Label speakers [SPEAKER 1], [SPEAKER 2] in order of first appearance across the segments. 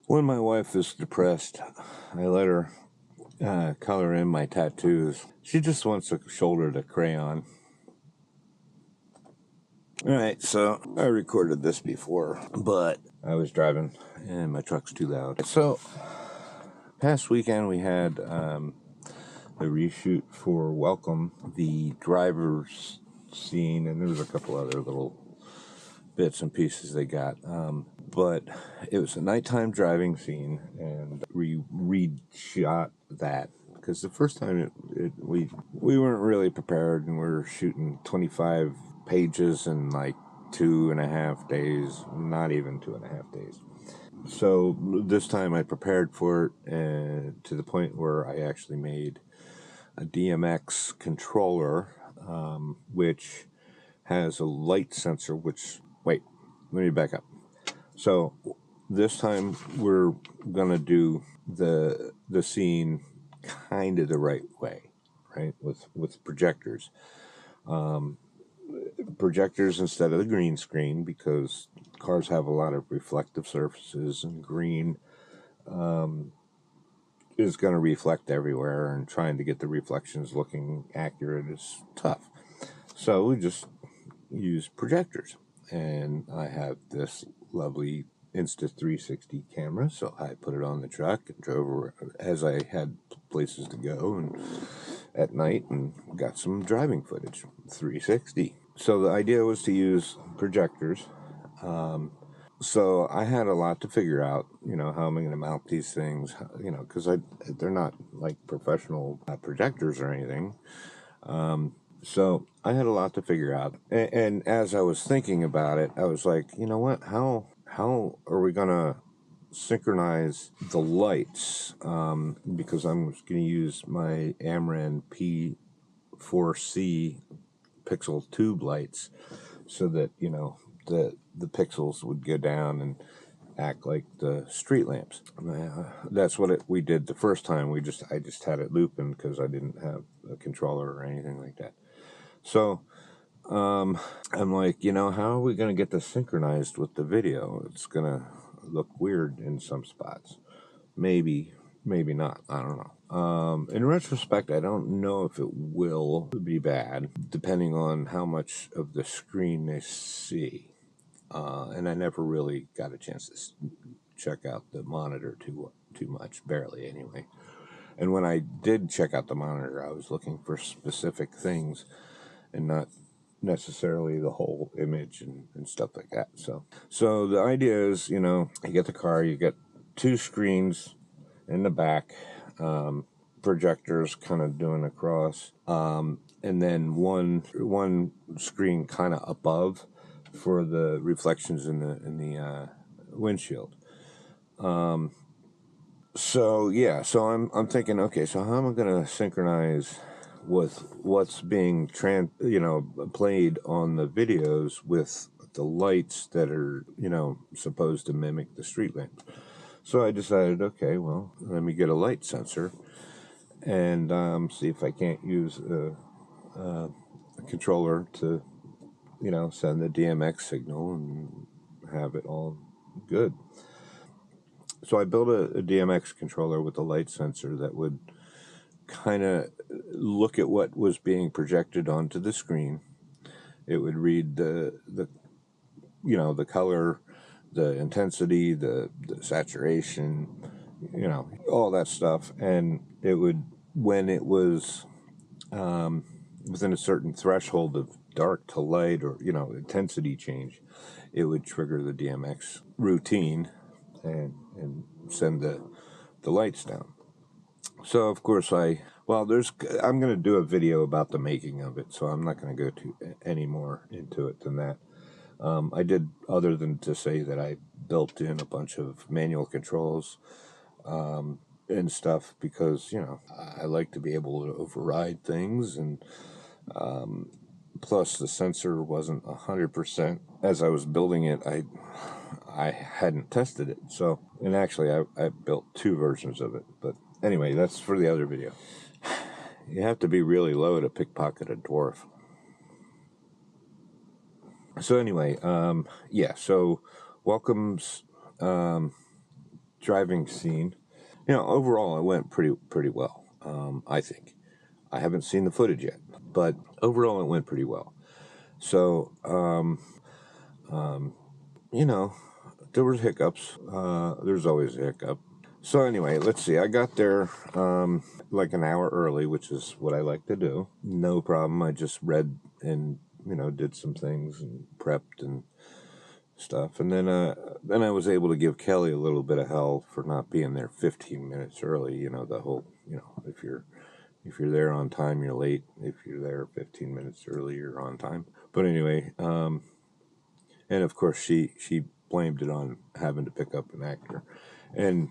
[SPEAKER 1] When my wife is depressed, I let her color in my tattoos. She just wants a shoulder to crayon. Alright, so I recorded this before, but I was driving and my truck's too loud. So, past weekend we had a reshoot for Welcome, the driver's scene, and there was a couple other little bits and pieces they got. But it was a nighttime driving scene, and we reshot that because the first time we weren't really prepared, and we were shooting 25 pages in like 2.5 days, not even 2.5 days. So this time I prepared for it, and to the point where I actually made a DMX controller, which has a light sensor. Wait, let me back up. So this time we're gonna do the scene kind of the right way, right? With projectors. Projectors instead of the green screen, because cars have a lot of reflective surfaces, and green is going to reflect everywhere, and trying to get the reflections looking accurate is tough. So we just use projectors, and I have this lovely Insta360 camera, so I put it on the truck and drove as I had places to go and at night, and got some driving footage. 360. So the idea was to use projectors. So I had a lot to figure out, how am I going to mount these things, because they're not like professional projectors or anything. So I had a lot to figure out. And as I was thinking about it, I was like, you know what, how are we going to synchronize the lights? Because I'm going to use my Amran P4C pixel tube lights, so that, the pixels would go down and act like the street lamps. That's what we did the first time. I just had it looping because I didn't have a controller or anything like that. So I'm like, how are we going to get this synchronized with the video? It's going to look weird in some spots. Maybe not. I don't know. In retrospect, I don't know if it will be bad, depending on how much of the screen they see. And I never really got a chance to check out the monitor too much, barely anyway. And when I did check out the monitor, I was looking for specific things and not necessarily the whole image and stuff like that. So the idea is, you get the car, you get two screens in the back, projectors kind of doing across, and then one screen kind of above for the reflections in the windshield. So I'm thinking, okay, so how am I going to synchronize with what's being played on the videos with the lights that are, supposed to mimic the street lamps? So I decided, okay, well, let me get a light sensor and see if I can't use a controller to, send the DMX signal and have it all good. So I built a DMX controller with a light sensor that would kind of look at what was being projected onto the screen. It would read the color, the intensity, the saturation, all that stuff. And it would, when it was within a certain threshold of dark to light, or, intensity change, it would trigger the DMX routine and send the lights down. So of course I'm going to do a video about the making of it, so I'm not going to go any more into it than that. I did, other than to say that I built in a bunch of manual controls and stuff, because I like to be able to override things, and plus the sensor wasn't 100%. As I was building it, I hadn't tested it. So, and actually I built two versions of it, but anyway, that's for the other video. You have to be really low to pickpocket a dwarf. So anyway, so Welcome's driving scene. Overall it went pretty well. I think. I haven't seen the footage yet, but overall it went pretty well. So, there was hiccups. There's always a hiccup. So anyway, let's see. I got there like an hour early, which is what I like to do. No problem. I just read and did some things and prepped and stuff, and then I was able to give Kelly a little bit of hell for not being there 15 minutes early. The whole if you're there on time, you're late. If you're there 15 minutes early, you're on time. But anyway, and of course she blamed it on having to pick up an actor, and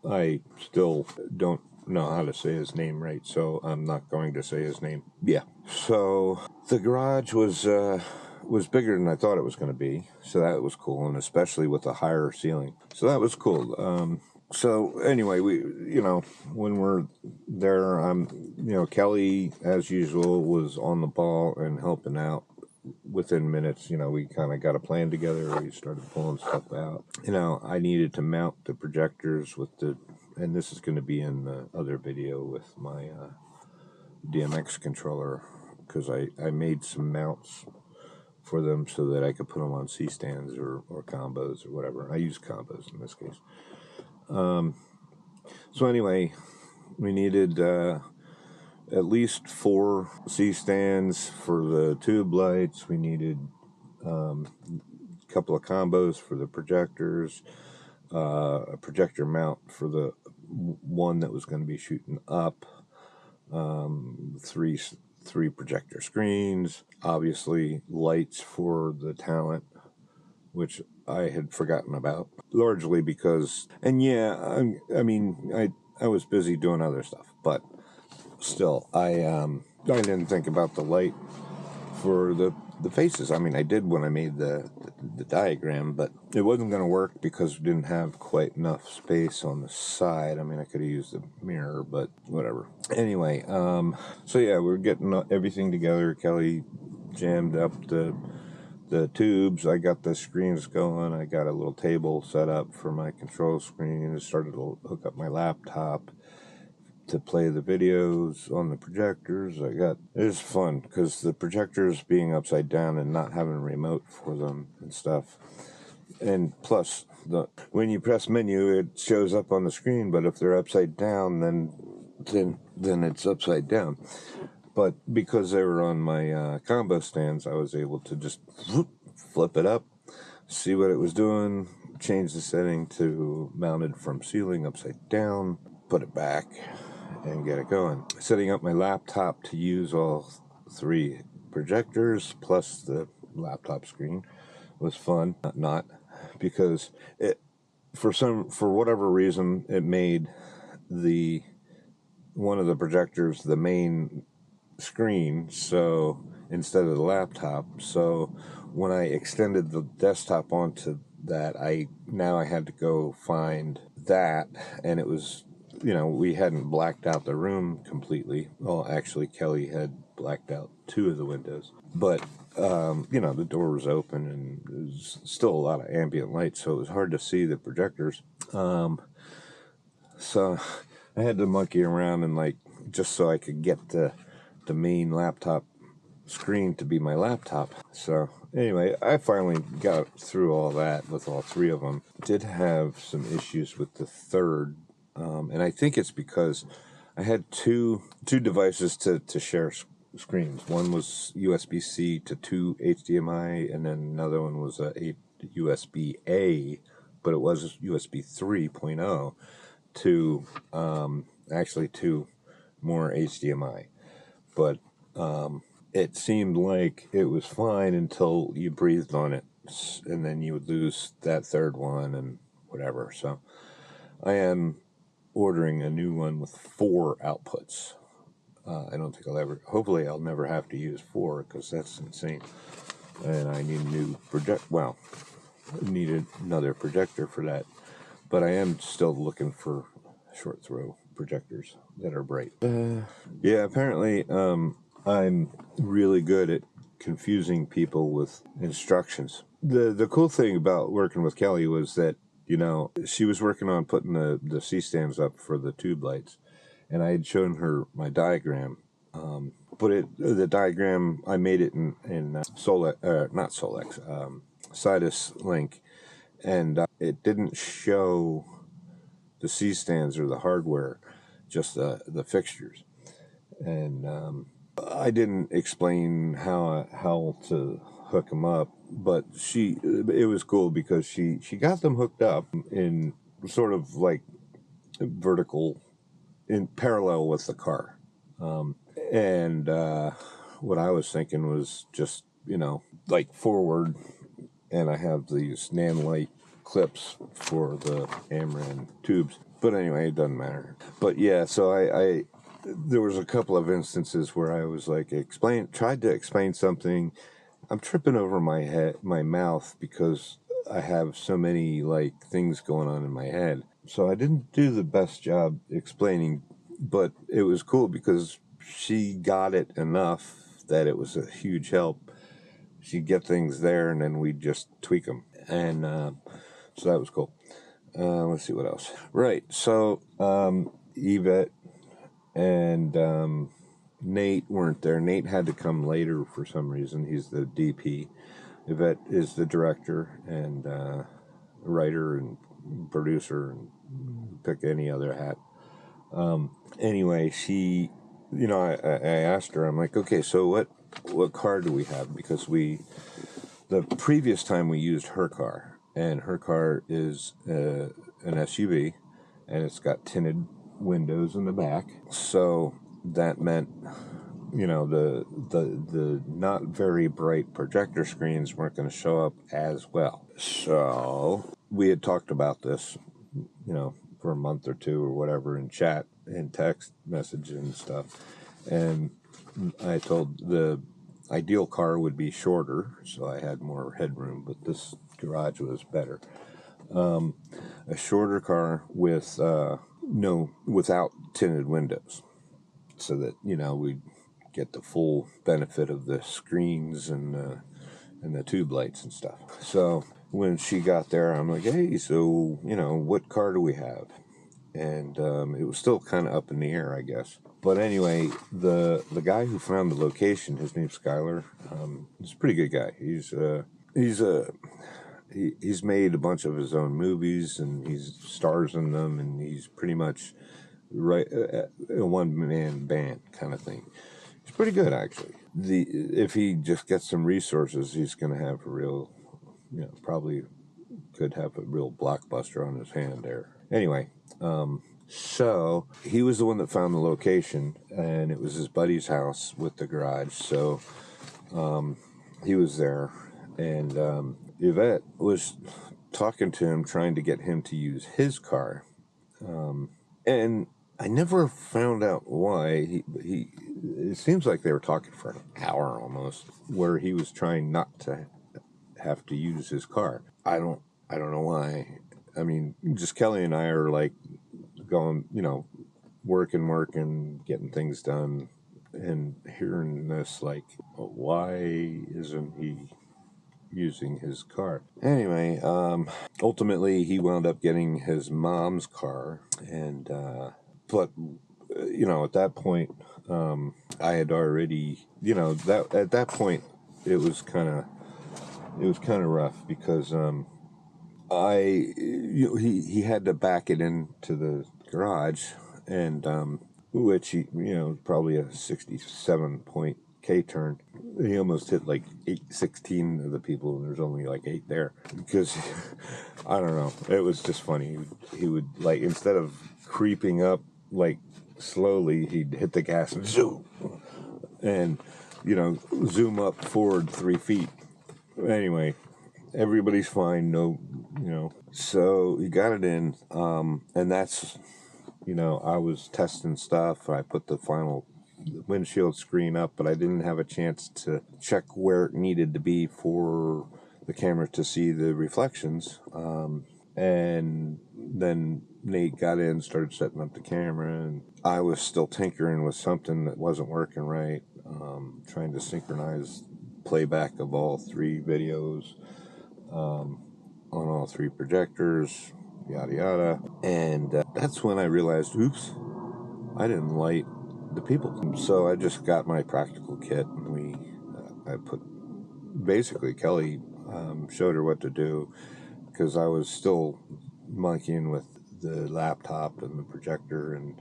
[SPEAKER 1] I still don't know how to say his name right, so I'm not going to say his name. Yeah. So the garage was bigger than I thought it was going to be, so that was cool, and especially with a higher ceiling. So that was cool. So anyway, we when we're there, Kelly as usual was on the ball and helping out. Within minutes, we kind of got a plan together. We started pulling stuff out. I needed to mount the projectors and this is going to be in the other video with my DMX controller, because I made some mounts for them so that I could put them on C-stands or combos or whatever. I use combos in this case. So anyway, we needed at least 4 C-stands for the tube lights. We needed a couple of combos for the projectors, a projector mount for the one that was going to be shooting up, 3 projector screens, obviously lights for the talent, which I had forgotten about, largely because, and yeah, I was busy doing other stuff, but still, I didn't think about the light for the faces. I did when I made the diagram, but it wasn't going to work because we didn't have quite enough space on the side. I could have used a mirror, but whatever. Anyway, so yeah, we were getting everything together. Kelly jammed up the tubes. I got the screens going. I got a little table set up for my control screen and started to hook up my laptop to play the videos on the projectors. It was fun because the projectors being upside down and not having a remote for them and stuff. And plus, when you press menu, it shows up on the screen, but if they're upside down, then it's upside down. But because they were on my combo stands, I was able to just flip it up, see what it was doing, change the setting to mounted from ceiling upside down, put it back, and get it going. Setting up my laptop to use all 3 projectors plus the laptop screen was fun. Not because for whatever reason it made one of the projectors the main screen, so instead of the laptop. So when I extended the desktop onto that, I had to go find that, and it was, we hadn't blacked out the room completely. Well, actually, Kelly had blacked out 2 of the windows, but the door was open and there was still a lot of ambient light, so it was hard to see the projectors. So I had to monkey around and just so I could get the main laptop screen to be my laptop. So anyway, I finally got through all that with all 3 of them. Did have some issues with the third, and I think it's because I had two devices to share screens. One was USB-C to 2 HDMI, and then another one was a USB-A, but it was USB 3.0 to actually 2 more HDMI. But it seemed like it was fine until you breathed on it, and then you would lose that third one and whatever. So I am ordering a new one with 4 outputs. I don't think hopefully I'll never have to use 4, because that's insane. And I need a new I needed another projector for that. But I am still looking for short throw projectors that are bright. Yeah, apparently I'm really good at confusing people with instructions. The cool thing about working with Kelly was that, you know, she was working on putting the C-stands up for the tube lights, and I had shown her my diagram. But the diagram, I made it in Solex, not Solex, Sidus Link, and it didn't show the C-stands or the hardware, just the fixtures. And I didn't explain how to hook them up, but it was cool because she got them hooked up in sort of like vertical, in parallel with the car. And what I was thinking was just, you know, like forward, and I have these nanolite clips for the Amran tubes. But anyway, it doesn't matter. But yeah, so I there was a couple of instances where I was like tried to explain something. I'm tripping over my mouth because I have so many like things going on in my head. So I didn't do the best job explaining, but it was cool because she got it enough that it was a huge help. She'd get things there, and then we'd just tweak them. And so that was cool. Let's see what else. Right, so Yvette and Nate weren't there. Nate had to come later for some reason. He's the DP. Yvette is the director and writer and producer, and pick any other hat. Anyway, she, you know, I asked her, I'm like, okay, so what car do we have? Because the previous time we used her car, and her car is an SUV, and it's got tinted windows in the back. So that meant, you know, the not very bright projector screens weren't going to show up as well. So we had talked about this, you know, for a month or two or whatever in chat and text message and stuff. And I told the ideal car would be shorter, so I had more headroom, but this garage was better. A shorter car with without tinted windows, so that, you know, we'd get the full benefit of the screens and the tube lights and stuff. So when she got there, I'm like, hey, so, you know, what car do we have? And it was still kind of up in the air, I guess. But anyway, the guy who found the location, his name's Skylar. He's a pretty good guy. He's made a bunch of his own movies, and he stars in them, and he's pretty much a one-man band kind of thing. He's pretty good, actually. If he just gets some resources, he's going to have a real, you know, probably could have a real blockbuster on his hand there. Anyway, so he was the one that found the location, and it was his buddy's house with the garage. So he was there, and Yvette was talking to him, trying to get him to use his car. And I never found out why. It seems like they were talking for an hour almost, where he was trying not to have to use his car. I don't know why. I mean, just Kelly and I are like going, you know, working, getting things done, and hearing this like, why isn't he using his car? Anyway, ultimately he wound up getting his mom's car, and but you know, at that point, I had already, you know, that at that point it was kind of rough because he had to back it into the garage, and which he, you know, probably a 67 point K turn. He almost hit like 16 of the people, and there's only like 8 there because I don't know. It was just funny. He would, like, instead of creeping up like slowly, he'd hit the gas and zoom, and, you know, zoom up forward 3 feet. Anyway, everybody's fine. No, you know. So he got it in, and that's, you know, I was testing stuff. I put the final windshield screen up, but I didn't have a chance to check where it needed to be for the camera to see the reflections. And then Nate got in, started setting up the camera, and I was still tinkering with something that wasn't working right, trying to synchronize playback of all 3 videos on all 3 projectors. yada yada. And that's when I realized, oops, I didn't light the people. So I just got my practical kit, and I put, basically Kelly showed her what to do, because I was still monkeying with the laptop and the projector and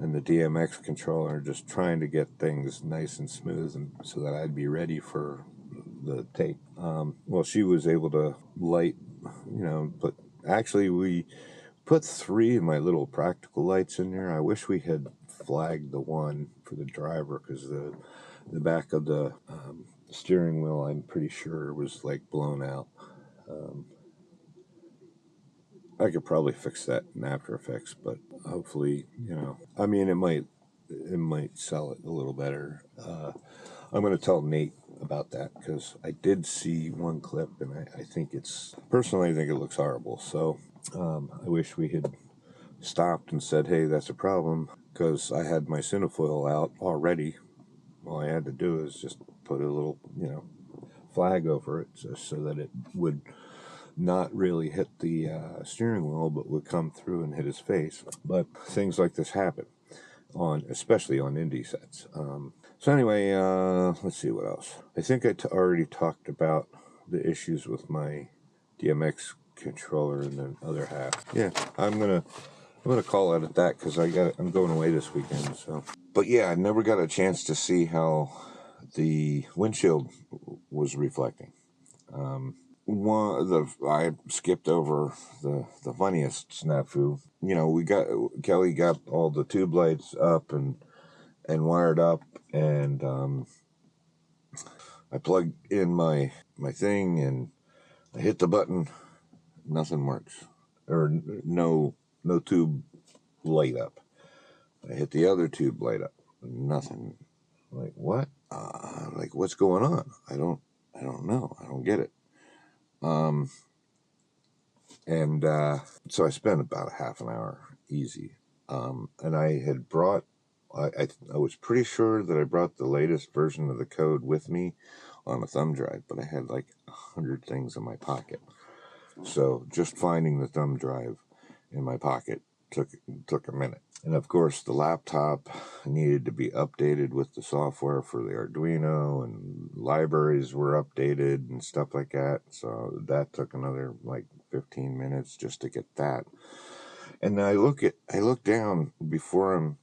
[SPEAKER 1] the DMX controller, just trying to get things nice and smooth, and so that I'd be ready for the tape. Well, she was able to light, but actually we put 3 of my little practical lights in there. I wish we had flagged the one for the driver, because the back of the steering wheel, I'm pretty sure, was like blown out. I could probably fix that in After Effects, but hopefully, I mean, it might sell it a little better. I'm going to tell Nate about that, because I did see one clip, and I think personally, I think it looks horrible. So I wish we had stopped and said, hey, that's a problem, because I had my cinefoil out already. All I had to do is just put a little, flag over it, just so that it would not really hit the steering wheel, but would come through and hit his face. But things like this happen, especially on indie sets. So anyway, let's see what else. I think I already talked about the issues with my DMX controller and the other half. Yeah, I'm gonna call it at that, because I'm going away this weekend. So, but yeah, I never got a chance to see how the windshield was reflecting. I skipped over the funniest snafu. Kelly got all the tube lights up and wired up, and I plugged in my thing, and I hit the button. Nothing works, or no tube light up. I hit the other tube light up. Nothing. Like, what? Like, what's going on? I don't know. I don't get it. And so I spent about a half an hour easy. And I had brought, I was pretty sure that I brought the latest version of the code with me on a thumb drive, but I had like 100 things in my pocket. So just finding the thumb drive in my pocket took a minute. And of course, the laptop needed to be updated with the software for the Arduino, and libraries were updated and stuff like that. So that took another like 15 minutes just to get that. And I look down before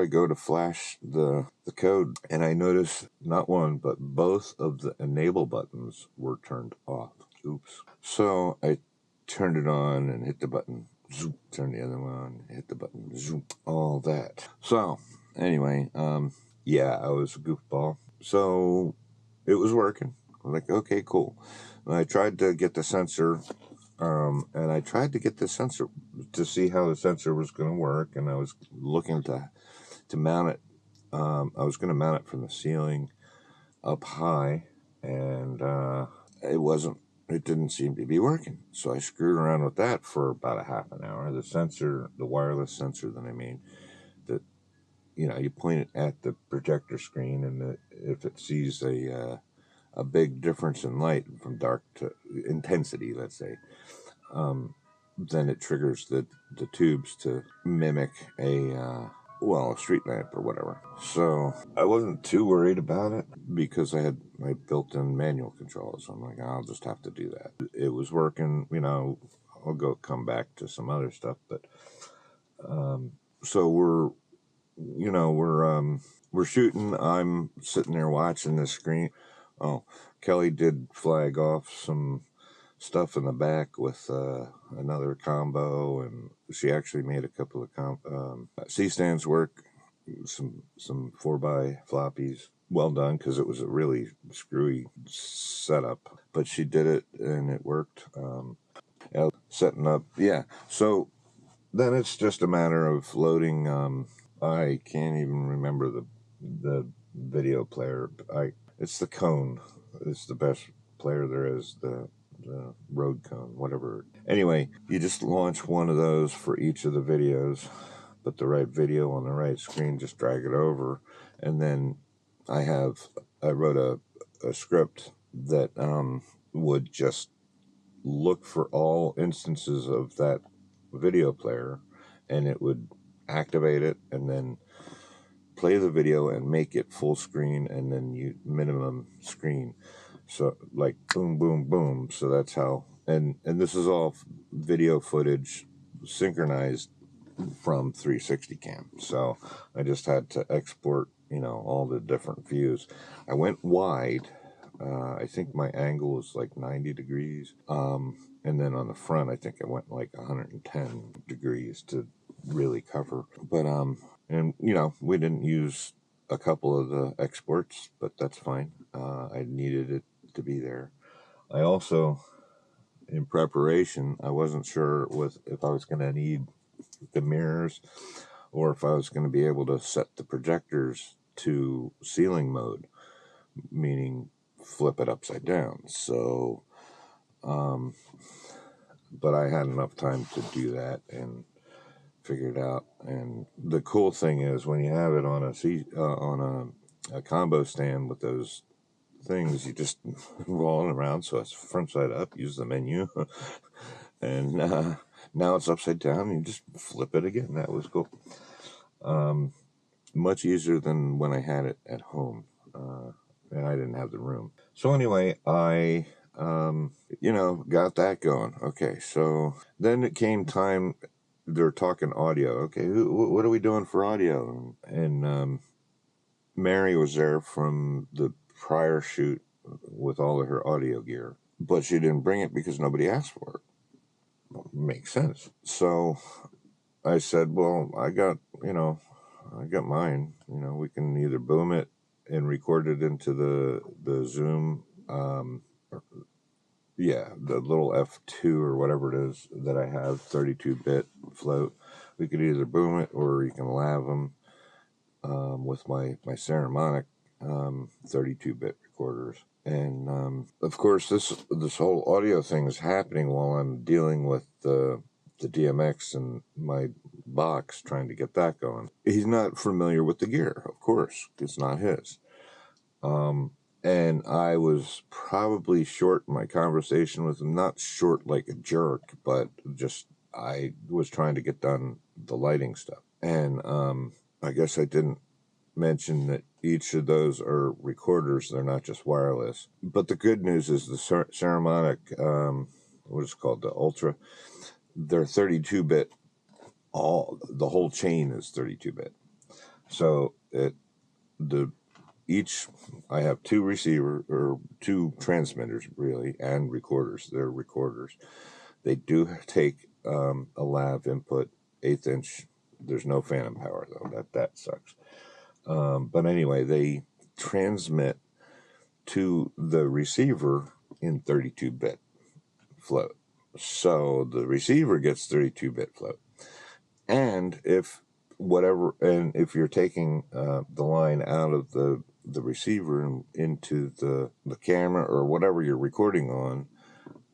[SPEAKER 1] I go to flash the code, and I notice not one but both of the enable buttons were turned off. Oops. So I turned it on and hit the button. Zoop, turn the other one on, hit the button. Zoop, all that. So anyway, yeah, I was a goofball. So it was working. I'm like, okay, cool. And I tried to get the sensor, and I tried to get the sensor to see how the sensor was going to work, and I was looking to mount it. I was going to mount it from the ceiling up high, and it didn't seem to be working. So I screwed around with that for about a half an hour. The wireless sensor that I mean, that, you point it at the projector screen, and if it sees a big difference in light from dark to intensity, let's say, then it triggers the tubes to mimic a street lamp or whatever. So I wasn't too worried about it, because I had my built-in manual controls. So I'm like, I'll just have to do that. It was working. I'll come back to some other stuff, but so we're shooting. I'm sitting there watching the screen. Oh, Kelly did flag off some stuff in the back with another combo, and she actually made a couple of C-stands work, some 4x floppies. Well done, because it was a really screwy setup, but she did it and it worked. Setting up, yeah. So then it's just a matter of loading. I can't even remember the video player. It's the Cone. It's the best player there is. The Road Cone, whatever. Anyway, you just launch one of those for each of the videos. Put the right video on the right screen. Just drag it over, and then I wrote a script that would just look for all instances of that video player, and it would activate it and then play the video and make it full screen, and then you minimum screen. So like boom, boom, boom. So that's how, and this is all video footage synchronized from 360 cam. So I just had to export, all the different views. I went wide. I think my angle was like 90 degrees. And then on the front, I think I went like 110 degrees to really cover. But, and we didn't use a couple of the exports, but that's fine. I needed it to be there. I also, in preparation, I wasn't sure if I was going to need the mirrors or if I was going to be able to set the projectors to ceiling mode, meaning flip it upside down. So, but I had enough time to do that and figure it out. And the cool thing is when you have it on a combo stand with those things, you just roll it around so it's front side up, use the menu, and now it's upside down, you just flip it again. That was cool. Much easier than when I had it at home, and I didn't have the room. So anyway, I got that going. Okay, so then it came time, they're talking audio. Okay, what are we doing for audio? And Mary was there from the prior shoot with all of her audio gear, but she didn't bring it because nobody asked for it. Well, makes sense. So I said, well, I got mine. We can either boom it and record it into the Zoom, the little F2 or whatever it is that I have, 32-bit float. We could either boom it or you can lav them with my Saramonic 32-bit recorders. And of course, this whole audio thing is happening while I'm dealing with the DMX and my box, trying to get that going. He's not familiar with the gear, of course. It's not his. And I was probably short in my conversation with him. Not short like a jerk, but just I was trying to get done the lighting stuff. And I guess I didn't mention that each of those are recorders. They're not just wireless. But the good news is the Saramonic, what is it called, the Ultra, they're 32-bit. The whole chain is 32-bit. So I have two transmitters really, and recorders. They're recorders. They do take a lav input, 1/8 inch. There's no phantom power though. That sucks. But anyway, they transmit to the receiver in 32-bit float. So the receiver gets 32-bit float. And if you're taking the line out of the receiver and into the camera or whatever you're recording on,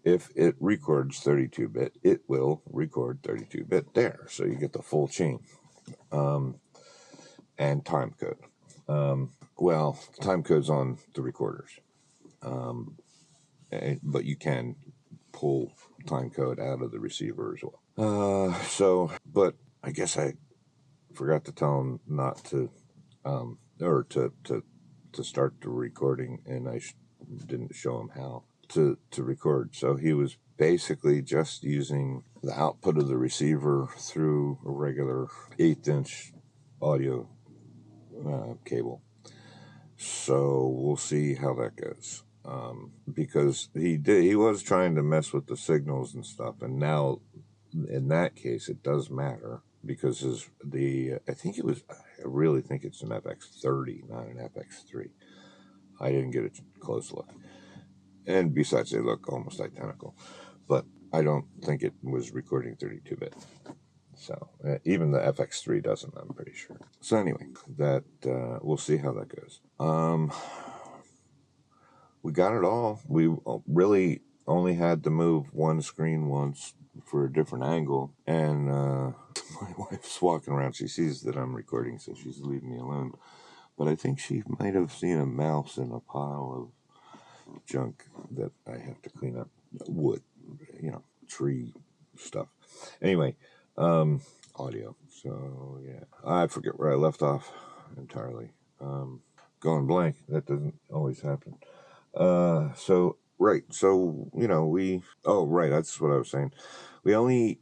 [SPEAKER 1] if it records 32-bit, it will record 32-bit there. So you get the full chain. And time code. Time code's on the recorders. But you can pull time code out of the receiver as well. But I guess I forgot to tell him not to, or to start the recording, and I didn't show him how to record. So he was basically just using the output of the receiver through a regular 1/8 inch audio cable. So we'll see how that goes. Because he was trying to mess with the signals and stuff, and now in that case it does matter because I really think it's an FX30, not an FX3. I didn't get a close look, and besides they look almost identical, but I don't think it was recording 32-bit. So even the FX3 doesn't, I'm pretty sure. So anyway, that we'll see how that goes. We got it all. We really only had to move one screen once for a different angle, and my wife's walking around. She sees that I'm recording, so she's leaving me alone. But I think she might have seen a mouse in a pile of junk that I have to clean up. Wood. tree stuff. Anyway, audio. So yeah, I forget where I left off entirely. Going blank. That doesn't always happen. So right. So Oh, right. That's what I was saying. We only,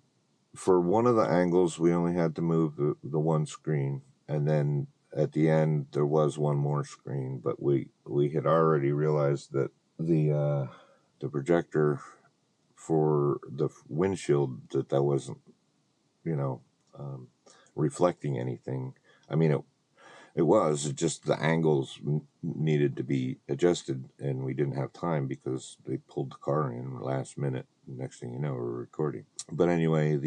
[SPEAKER 1] for one of the angles, we only had to move the one screen, and then at the end there was one more screen. But we had already realized that the projector for the windshield, that wasn't reflecting anything. I mean, it was just the angles needed to be adjusted, and we didn't have time because they pulled the car in last minute. Next thing you know, we're recording. But anyway,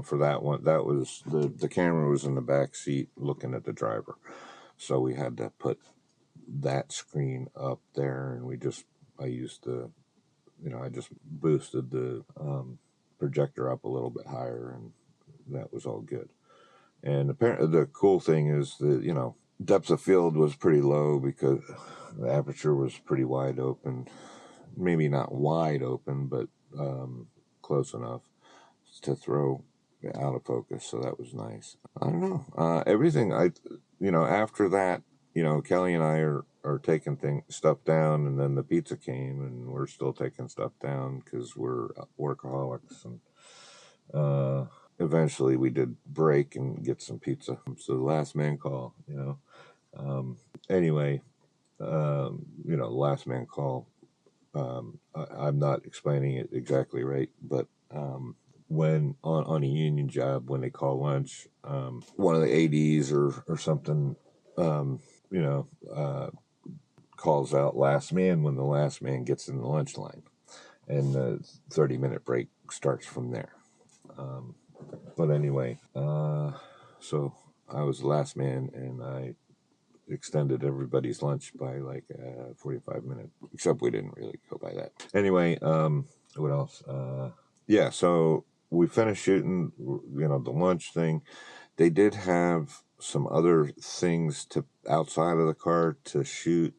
[SPEAKER 1] for that one, that was the camera was in the back seat looking at the driver, so we had to put that screen up there, and I used I just boosted the projector up a little bit higher, and that was all good. And apparently, the cool thing is that depth of field was pretty low because the aperture was pretty wide open. Maybe not wide open, but close enough to throw out of focus. So that was nice. I don't know. Everything after that, Kelly and I are taking stuff down, and then the pizza came, and we're still taking stuff down because we're workaholics, and eventually we did break and get some pizza. So the last man call, anyway, last man call. I'm not explaining it exactly right, but when on a union job, when they call lunch, one of the ADs or something, calls out last man when the last man gets in the lunch line, and the 30-minute break starts from there. But anyway, so I was the last man, and I extended everybody's lunch by like 45 minutes, except we didn't really go by that. Anyway, what else? Yeah, so we finished shooting, the lunch thing. They did have some other things outside of the car to shoot,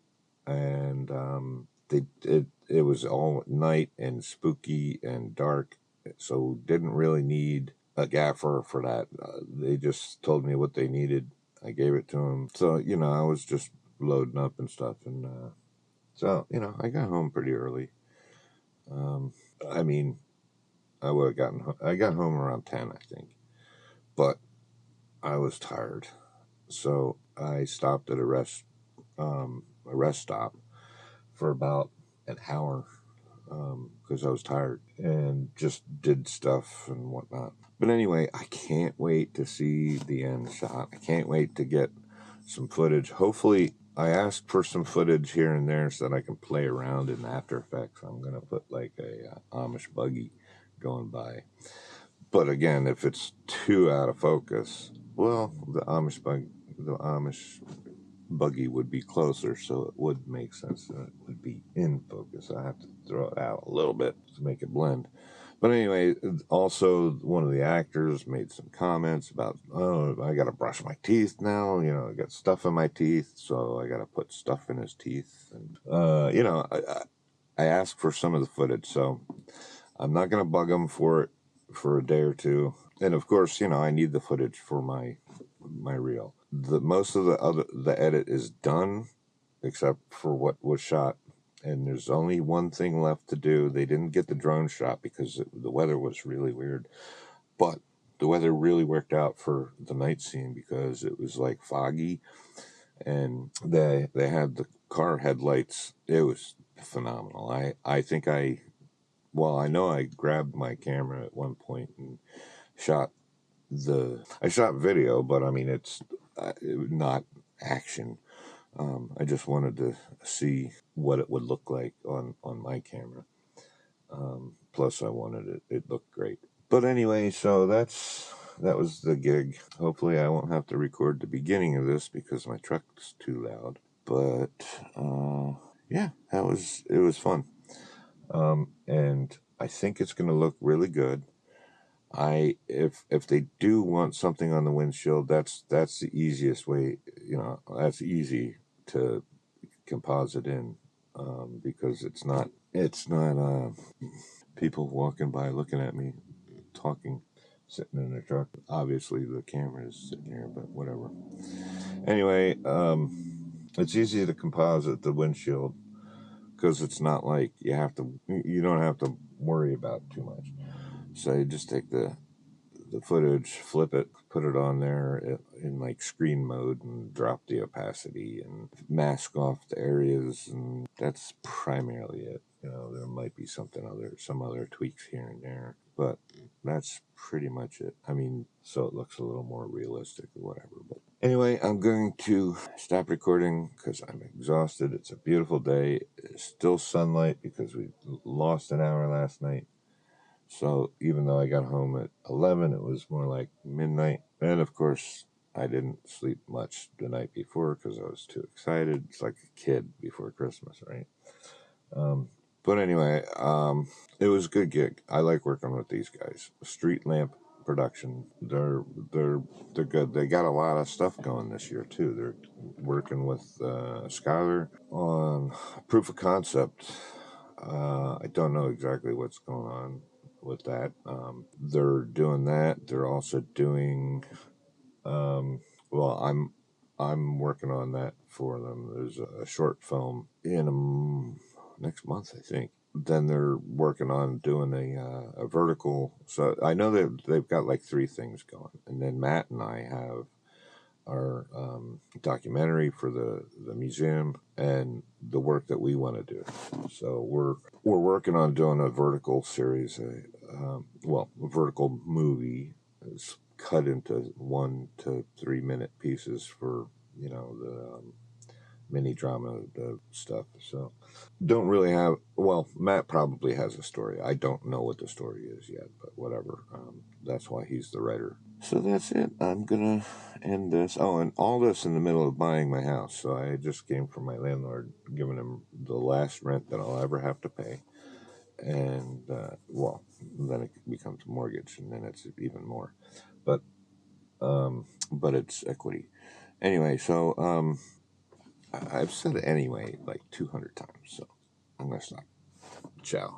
[SPEAKER 1] and it was all at night and spooky and dark, so didn't really need a gaffer for that. They just told me what they needed. I gave it to them. So, I was just loading up and stuff. And so, I got home pretty early. I mean, I got home around 10, I think. But I was tired. So I stopped at a rest stop for about an hour because I was tired, and just did stuff and whatnot. But anyway, I can't wait to see the end shot. I can't wait to get some footage. Hopefully, I asked for some footage here and there so that I can play around in After Effects. I'm going to put like a Amish buggy going by. But again, if it's too out of focus, well, the Amish buggy would be closer, so it would make sense that it would be in focus. I have to throw it out a little bit to make it blend. But anyway, also one of the actors made some comments about, oh, I got to brush my teeth now. I got stuff in my teeth, so I got to put stuff in his teeth. And, I asked for some of the footage, so I'm not going to bug him for it for a day or two. And of course, I need the footage for my reel. Most of the edit is done, except for what was shot, and there's only one thing left to do. They didn't get the drone shot because the weather was really weird, but the weather really worked out for the night scene because it was like foggy, and they had the car headlights. It was phenomenal. I think I know I grabbed my camera at one point and shot video, but I mean it's not action. I just wanted to see what it would look like on my camera. Plus, I wanted it looked great. But anyway, so that was the gig. Hopefully, I won't have to record the beginning of this because my truck's too loud. But yeah, it was fun. And I think it's going to look really good. If they do want something on the windshield, that's the easiest way. That's easy to composite in, because it's not people walking by looking at me, talking, sitting in the truck. Obviously, the camera is sitting here, but whatever. Anyway, it's easy to composite the windshield because it's not like you don't have to worry about too much. So you just take the footage, flip it, put it on there in like screen mode, and drop the opacity and mask off the areas, and that's primarily it. There might be some other tweaks here and there, but that's pretty much it. I mean, so it looks a little more realistic or whatever. But anyway, I'm going to stop recording because I'm exhausted. It's a beautiful day. It's still sunlight because we lost an hour last night. So even though I got home at 11, it was more like midnight. And of course, I didn't sleep much the night before because I was too excited. It's like a kid before Christmas, right? But anyway, it was a good gig. I like working with these guys. Street Lamp Production. They're good. They got a lot of stuff going this year too. They're working with Skylar on proof of concept. I don't know exactly what's going on with that. They're doing that. They're also doing. Well, I'm working on that for them. There's a short film in next month, I think. Then they're working on doing a vertical. So I know that they've got like 3 things going, and then Matt and I have our documentary for the museum and the work that we want to do. So we're working on doing a vertical series, a vertical movie. It's cut into 1 to 3 minute pieces for the mini drama stuff. So don't really have. Well, Matt probably has a story. I don't know what the story is yet, but whatever. That's why he's the writer. So that's it. I'm gonna end this. Oh, and all this in the middle of buying my house. So I just came from my landlord, giving him the last rent that I'll ever have to pay, and then it becomes a mortgage, and then it's even more. But it's equity. Anyway, so I've said it anyway like 200 times. So I'm gonna stop. Ciao.